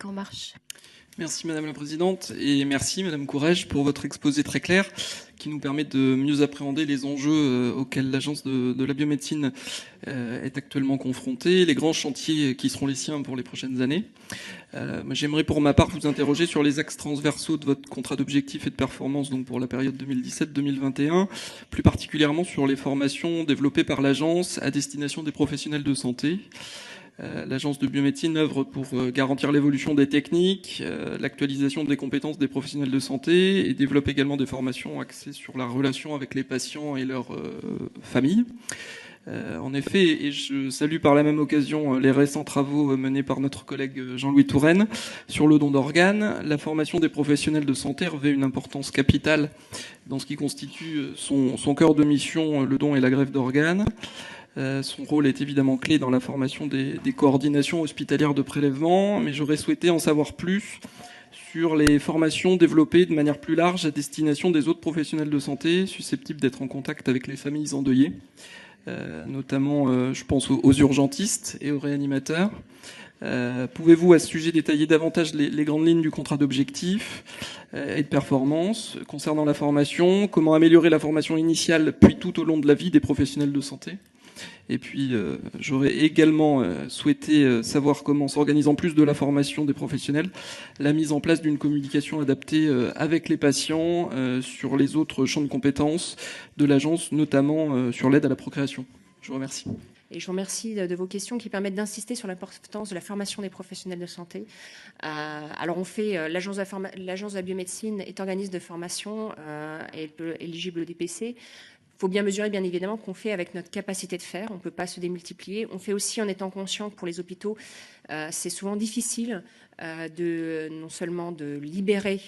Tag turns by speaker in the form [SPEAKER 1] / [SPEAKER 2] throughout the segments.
[SPEAKER 1] En marche.
[SPEAKER 2] Merci Madame la Présidente et merci Madame Courrèges pour votre exposé très clair qui nous permet de mieux appréhender les enjeux auxquels l'Agence de la biomédecine est actuellement confrontée, les grands chantiers qui seront les siens pour les prochaines années. J'aimerais pour ma part vous interroger sur les axes transversaux de votre contrat d'objectifs et de performance donc pour la période 2017-2021, plus particulièrement sur les formations développées par l'Agence à destination des professionnels de santé. L'Agence de biomédecine œuvre pour garantir l'évolution des techniques, l'actualisation des compétences des professionnels de santé et développe également des formations axées sur la relation avec les patients et leurs familles. En effet, et je salue par la même occasion les récents travaux menés par notre collègue Jean-Louis Touraine sur le don d'organes, la formation des professionnels de santé revêt une importance capitale dans ce qui constitue son cœur de mission, le don et la greffe d'organes. Son rôle est évidemment clé dans la formation des coordinations hospitalières de prélèvement, mais j'aurais souhaité en savoir plus sur les formations développées de manière plus large à destination des autres professionnels de santé susceptibles d'être en contact avec les familles endeuillées, notamment je pense aux urgentistes et aux réanimateurs. Pouvez-vous à ce sujet détailler davantage les grandes lignes du contrat d'objectifs et de performance concernant la formation, comment améliorer la formation initiale puis tout au long de la vie des professionnels de santé? Et puis, j'aurais également souhaité savoir comment s'organise en plus de la formation des professionnels, la mise en place d'une communication adaptée avec les patients sur les autres champs de compétences de l'agence, notamment sur l'aide à la procréation. Je vous remercie.
[SPEAKER 1] Et je vous remercie de vos questions qui permettent d'insister sur l'importance de la formation des professionnels de santé. Alors, on fait l'agence de la biomédecine est organisme de formation et éligible au DPC. Il faut bien mesurer, bien évidemment, qu'on fait avec notre capacité de faire. On ne peut pas se démultiplier. On fait aussi en étant conscient que pour les hôpitaux, c'est souvent difficile non seulement de libérer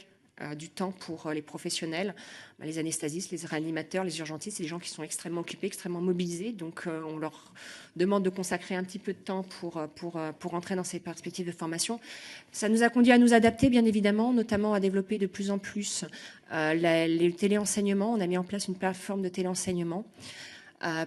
[SPEAKER 1] du temps pour les professionnels, les anesthésistes, les réanimateurs, les urgentistes, c'est des gens qui sont extrêmement occupés, extrêmement mobilisés. Donc, on leur demande de consacrer un petit peu de temps pour entrer dans ces perspectives de formation. Ça nous a conduit à nous adapter, bien évidemment, notamment à développer de plus en plus les téléenseignements. On a mis en place une plateforme de téléenseignement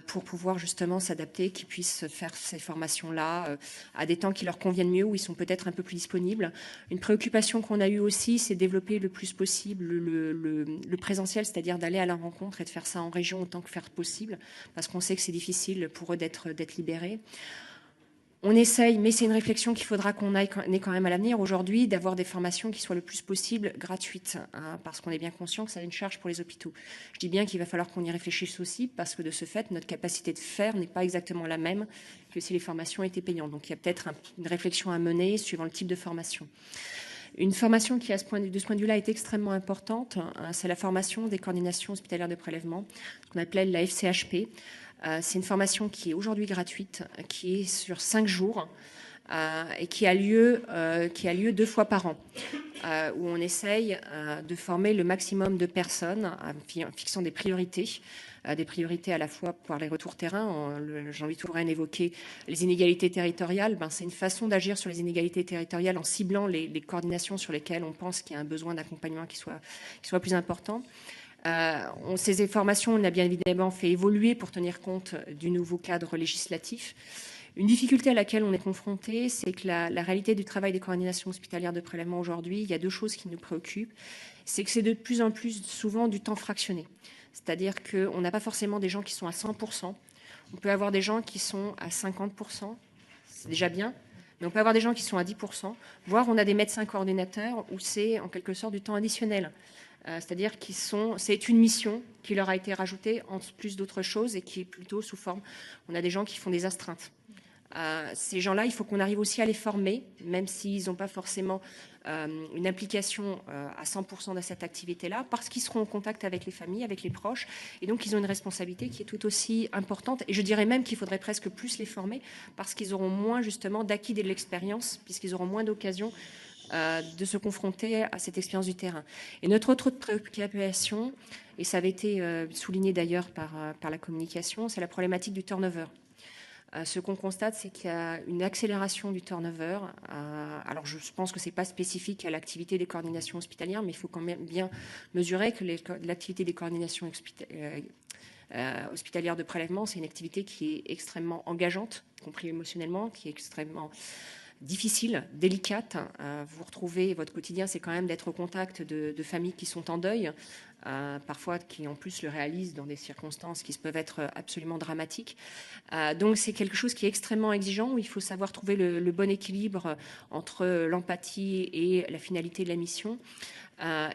[SPEAKER 1] pour pouvoir justement s'adapter, qu'ils puissent faire ces formations-là à des temps qui leur conviennent mieux, où ils sont peut-être un peu plus disponibles. Une préoccupation qu'on a eue aussi, c'est de développer le plus possible le présentiel, c'est-à-dire d'aller à la rencontre et de faire ça en région autant que faire possible, parce qu'on sait que c'est difficile pour eux d'être libérés. On essaye, mais c'est une réflexion qu'il faudra qu'on ait quand même à l'avenir aujourd'hui, d'avoir des formations qui soient le plus possible gratuites, hein, parce qu'on est bien conscient que ça a une charge pour les hôpitaux. Je dis bien qu'il va falloir qu'on y réfléchisse aussi, parce que de ce fait, notre capacité de faire n'est pas exactement la même que si les formations étaient payantes. Donc il y a peut-être une réflexion à mener suivant le type de formation. Une formation qui, de ce point de vue-là, est extrêmement importante, hein, c'est la formation des coordinations hospitalières de prélèvement, qu'on appelle la FCHP. C'est une formation qui est aujourd'hui gratuite, qui est sur 5 jours et qui a lieu 2 fois par an, où on essaye de former le maximum de personnes en fixant des priorités à la fois par les retours terrain. Jean-Louis Touraine évoquait les inégalités territoriales. C'est une façon d'agir sur les inégalités territoriales en ciblant les coordinations sur lesquelles on pense qu'il y a un besoin d'accompagnement qui soit plus important. Ces formations, on a bien évidemment fait évoluer pour tenir compte du nouveau cadre législatif. Une difficulté à laquelle on est confronté, c'est que la réalité du travail des coordinations hospitalières de prélèvement aujourd'hui, il y a 2 choses qui nous préoccupent. C'est que c'est de plus en plus souvent du temps fractionné. C'est-à-dire qu'on n'a pas forcément des gens qui sont à 100%. On peut avoir des gens qui sont à 50%. C'est déjà bien. Mais on peut avoir des gens qui sont à 10%. Voire on a des médecins coordinateurs où c'est en quelque sorte du temps additionnel. C'est-à-dire c'est une mission qui leur a été rajoutée en plus d'autres choses et qui est plutôt sous forme. On a des gens qui font des astreintes. Ces gens-là, il faut qu'on arrive aussi à les former, même s'ils n'ont pas forcément une implication à 100% de cette activité-là, parce qu'ils seront en contact avec les familles, avec les proches, et donc ils ont une responsabilité qui est tout aussi importante. Et je dirais même qu'il faudrait presque plus les former, parce qu'ils auront moins justement d'acquis de l'expérience, puisqu'ils auront moins d'occasions de se confronter à cette expérience du terrain. Et notre autre préoccupation, et ça avait été souligné d'ailleurs par la communication, c'est la problématique du turnover. Ce qu'on constate, c'est qu'il y a une accélération du turnover. Alors, je pense que ce n'est pas spécifique à l'activité des coordinations hospitalières, mais il faut quand même bien mesurer que l'activité des coordinations hospitalières de prélèvement, c'est une activité qui est extrêmement engageante, y compris émotionnellement, qui est extrêmement difficile, délicate. Vous retrouvez, votre quotidien, c'est quand même d'être au contact de familles qui sont en deuil, parfois qui en plus le réalisent dans des circonstances qui peuvent être absolument dramatiques. Donc c'est quelque chose qui est extrêmement exigeant, où il faut savoir trouver le bon équilibre entre l'empathie et la finalité de la mission.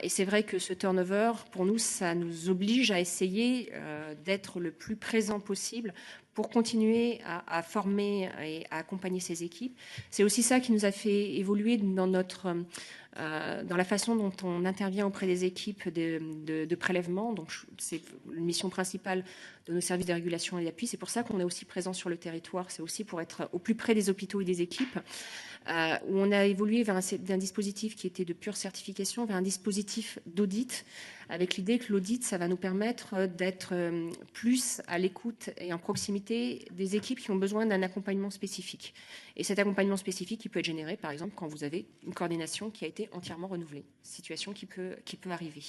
[SPEAKER 1] Et c'est vrai que ce turnover, pour nous, ça nous oblige à essayer d'être le plus présent possible pour continuer à former et à accompagner ces équipes. C'est aussi ça qui nous a fait évoluer dans la façon dont on intervient auprès des équipes de prélèvement. Donc, c'est une mission principale de nos services de régulation et d'appui. C'est pour ça qu'on est aussi présent sur le territoire. C'est aussi pour être au plus près des hôpitaux et des équipes. Où on a évolué d'un dispositif qui était de pure certification vers un dispositif d'audit, avec l'idée que l'audit, ça va nous permettre d'être plus à l'écoute et en proximité des équipes qui ont besoin d'un accompagnement spécifique. Et cet accompagnement spécifique, il peut être généré, par exemple, quand vous avez une coordination qui a été entièrement renouvelée, situation qui peut arriver.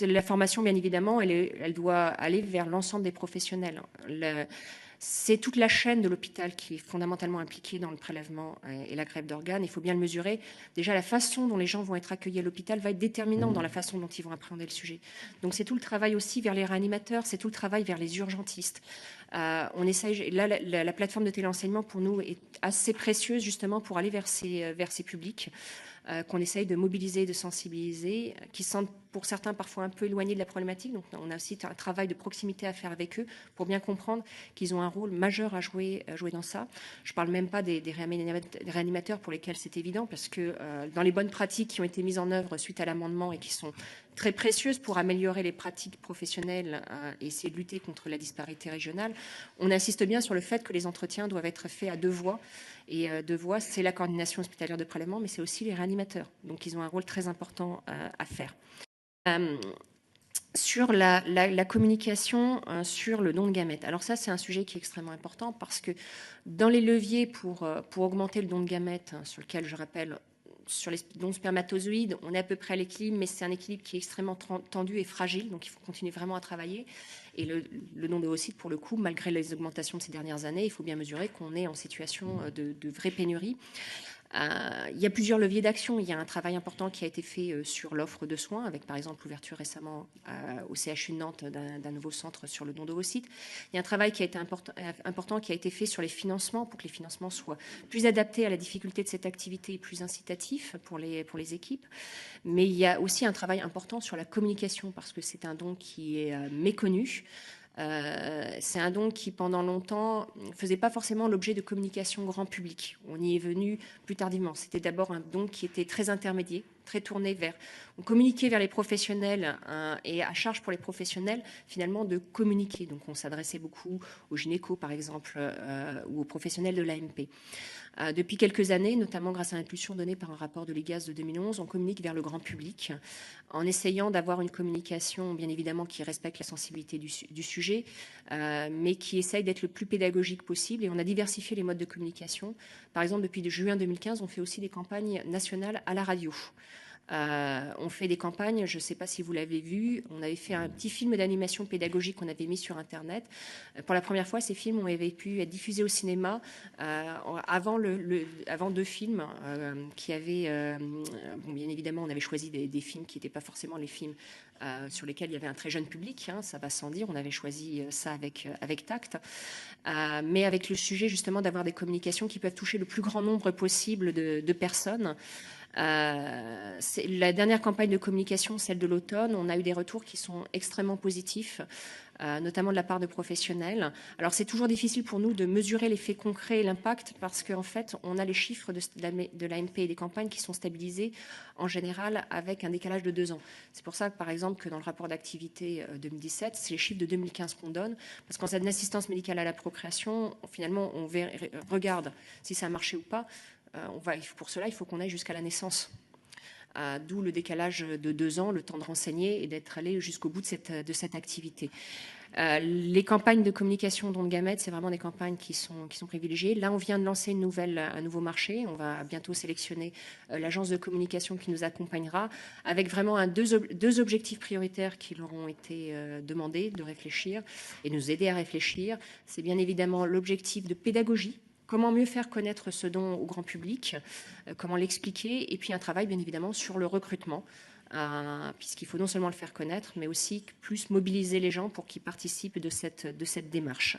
[SPEAKER 1] La formation, bien évidemment, elle doit aller vers l'ensemble des professionnels. C'est toute la chaîne de l'hôpital qui est fondamentalement impliquée dans le prélèvement et la greffe d'organes. Il faut bien le mesurer. Déjà, la façon dont les gens vont être accueillis à l'hôpital va être déterminante dans la façon dont ils vont appréhender le sujet. Donc, c'est tout le travail aussi vers les réanimateurs, c'est tout le travail vers les urgentistes. On essaye, là, la plateforme de téléenseignement, pour nous, est assez précieuse, justement, pour aller vers ces publics. Qu'on essaye de mobiliser, de sensibiliser, qui sentent pour certains parfois un peu éloignés de la problématique. Donc on a aussi un travail de proximité à faire avec eux pour bien comprendre qu'ils ont un rôle majeur à jouer dans ça. Je ne parle même pas des réanimateurs pour lesquels c'est évident, parce que dans les bonnes pratiques qui ont été mises en œuvre suite à l'amendement et qui sont très précieuses pour améliorer les pratiques professionnelles et essayer de lutter contre la disparité régionale, on insiste bien sur le fait que les entretiens doivent être faits à deux voix. Et deux voix, c'est la coordination hospitalière de prélèvement, mais c'est aussi les réanimateurs. Donc, ils ont un rôle très important à faire. Sur la communication sur le don de gamètes. Alors ça, c'est un sujet qui est extrêmement important parce que dans les leviers pour augmenter le don de gamètes, sur lequel, je rappelle, sur les dons spermatozoïdes, on est à peu près à l'équilibre, mais c'est un équilibre qui est extrêmement tendu et fragile, donc il faut continuer vraiment à travailler. Et le don d'oocytes, pour le coup, malgré les augmentations de ces dernières années, il faut bien mesurer qu'on est en situation de vraie pénurie. Il y a plusieurs leviers d'action. Il y a un travail important qui a été fait sur l'offre de soins, avec par exemple l'ouverture récemment au CHU de Nantes d'un nouveau centre sur le don d'oocytes. Il y a un travail qui a été important qui a été fait sur les financements, pour que les financements soient plus adaptés à la difficulté de cette activité et plus incitatifs pour les équipes. Mais il y a aussi un travail important sur la communication, parce que c'est un don qui est méconnu. C'est un don qui, pendant longtemps, ne faisait pas forcément l'objet de communication grand public. On y est venu plus tardivement. C'était d'abord un don qui était très intermédiaire, très tourné vers... On communiquait vers les professionnels et à charge pour les professionnels, finalement, de communiquer. Donc, on s'adressait beaucoup aux gynécos, par exemple, ou aux professionnels de l'AMP. Depuis quelques années, notamment grâce à l'impulsion donnée par un rapport de l'IGAS de 2011, on communique vers le grand public en essayant d'avoir une communication, bien évidemment, qui respecte la sensibilité du sujet, mais qui essaye d'être le plus pédagogique possible. Et on a diversifié les modes de communication. Par exemple, depuis juin 2015, on fait aussi des campagnes nationales à la radio. On fait des campagnes, je ne sais pas si vous l'avez vu, on avait fait un petit film d'animation pédagogique qu'on avait mis sur Internet. Pour la première fois, ces films avaient pu être diffusés au cinéma avant deux films qui avaient... bien évidemment, on avait choisi des films qui n'étaient pas forcément les films sur lesquels il y avait un très jeune public, ça va sans dire, on avait choisi ça avec tact, mais avec le sujet justement d'avoir des communications qui peuvent toucher le plus grand nombre possible de personnes. La dernière campagne de communication, celle de l'automne, on a eu des retours qui sont extrêmement positifs, notamment de la part de professionnels. Alors c'est toujours difficile pour nous de mesurer l'effet concret et l'impact parce qu'en fait on a les chiffres de l'AMP et des campagnes qui sont stabilisés en général avec un décalage de 2 ans. C'est pour ça que par exemple que dans le rapport d'activité 2017, c'est les chiffres de 2015 qu'on donne, parce qu'en cette assistance médicale à la procréation, finalement on regarde si ça a marché ou pas. Pour cela, il faut qu'on aille jusqu'à la naissance. D'où le décalage de 2 ans, le temps de renseigner et d'être allé jusqu'au bout de cette activité. Les campagnes de communication don de gamètes, c'est vraiment des campagnes qui sont privilégiées. Là, on vient de lancer un nouveau marché. On va bientôt sélectionner l'agence de communication qui nous accompagnera, avec vraiment deux objectifs prioritaires qui leur ont été demandés de réfléchir et nous aider à réfléchir. C'est bien évidemment l'objectif de pédagogie comment mieux faire connaître ce don au grand public, comment l'expliquer, et puis un travail bien évidemment sur le recrutement, puisqu'il faut non seulement le faire connaître, mais aussi plus mobiliser les gens pour qu'ils participent de cette démarche.